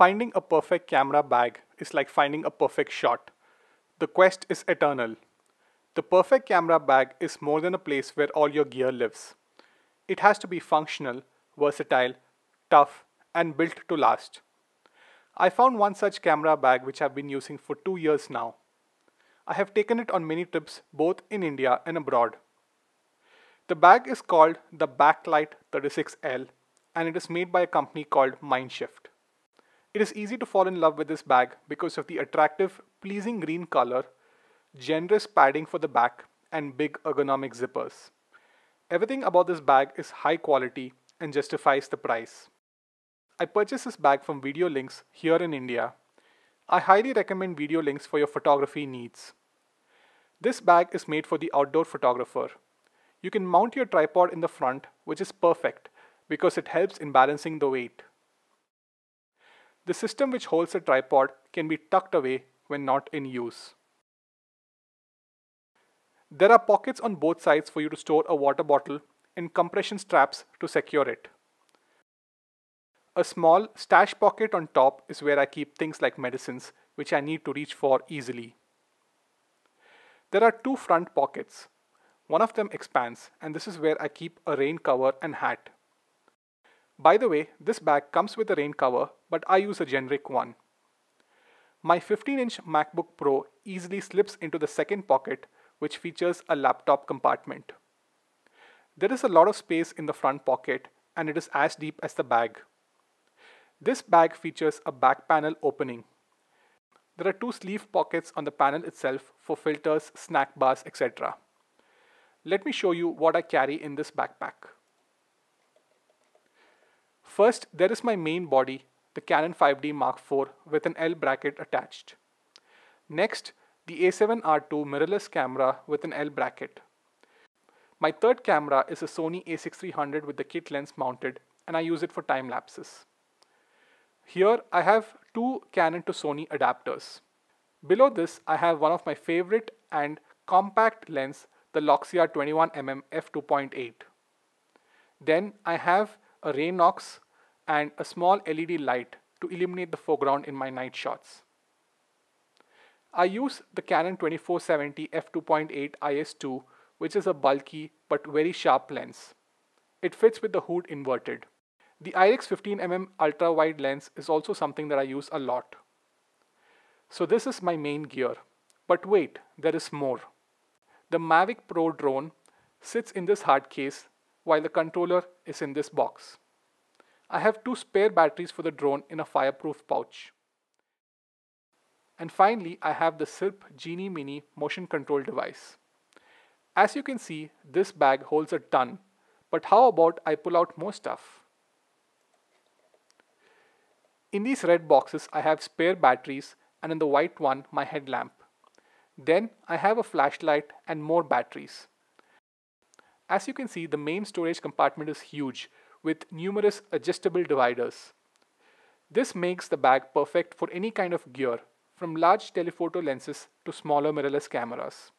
Finding a perfect camera bag is like finding a perfect shot. The quest is eternal. The perfect camera bag is more than a place where all your gear lives. It has to be functional, versatile, tough, and built to last. I found one such camera bag which I've been using for 2 years now. I have taken it on many trips both in India and abroad. The bag is called the Backlight 36L and it is made by a company called Mindshift. It is easy to fall in love with this bag because of the attractive, pleasing green color, generous padding for the back, and big ergonomic zippers. Everything about this bag is high quality and justifies the price. I purchased this bag from Video Links here in India. I highly recommend Video Links for your photography needs. This bag is made for the outdoor photographer. You can mount your tripod in the front, which is perfect because it helps in balancing the weight. The system which holds the tripod can be tucked away when not in use. There are pockets on both sides for you to store a water bottle and compression straps to secure it. A small stash pocket on top is where I keep things like medicines which I need to reach for easily. There are 2 front pockets. One of them expands and this is where I keep a rain cover and hat. By the way, this bag comes with a rain cover, but I use a generic one. My 15-inch MacBook Pro easily slips into the second pocket, which features a laptop compartment. There is a lot of space in the front pocket and it is as deep as the bag. This bag features a back panel opening. There are 2 sleeve pockets on the panel itself for filters, snack bars, etc. Let me show you what I carry in this backpack. First, there is my main body, the Canon 5D Mark IV with an L bracket attached. Next, the A7R II mirrorless camera with an L bracket. My third camera is a Sony a6300 with the kit lens mounted and I use it for time lapses. Here I have 2 Canon to Sony adapters. Below this I have one of my favorite and compact lens, the Loxia 21mm f2.8. Then I have a Raynox and a small LED light to illuminate the foreground in my night shots. I use the Canon 2470 f2.8 IS2, which is a bulky but very sharp lens. It fits with the hood inverted. The IRIX 15mm ultra wide lens is also something that I use a lot. So this is my main gear. But wait, there is more. The Mavic Pro drone sits in this hard case while the controller is in this box. I have 2 spare batteries for the drone in a fireproof pouch. And finally, I have the Syrp Genie Mini motion control device. As you can see, this bag holds a ton, but how about I pull out more stuff? In these red boxes, I have spare batteries and in the white one, my headlamp. Then I have a flashlight and more batteries. As you can see, the main storage compartment is huge with numerous adjustable dividers. This makes the bag perfect for any kind of gear, from large telephoto lenses to smaller mirrorless cameras.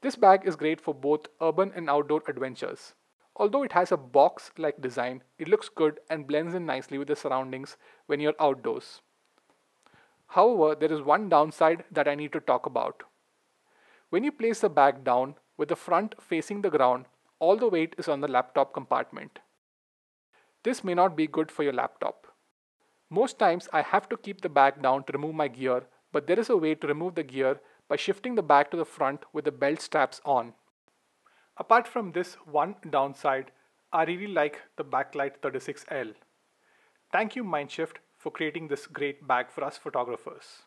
This bag is great for both urban and outdoor adventures. Although it has a box-like design, it looks good and blends in nicely with the surroundings when you're outdoors. However, there is one downside that I need to talk about. When you place the bag down, with the front facing the ground, all the weight is on the laptop compartment. This may not be good for your laptop. Most times I have to keep the bag down to remove my gear, but there is a way to remove the gear by shifting the bag to the front with the belt straps on. Apart from this one downside, I really like the Backlight 36L. Thank you Mindshift for creating this great bag for us photographers.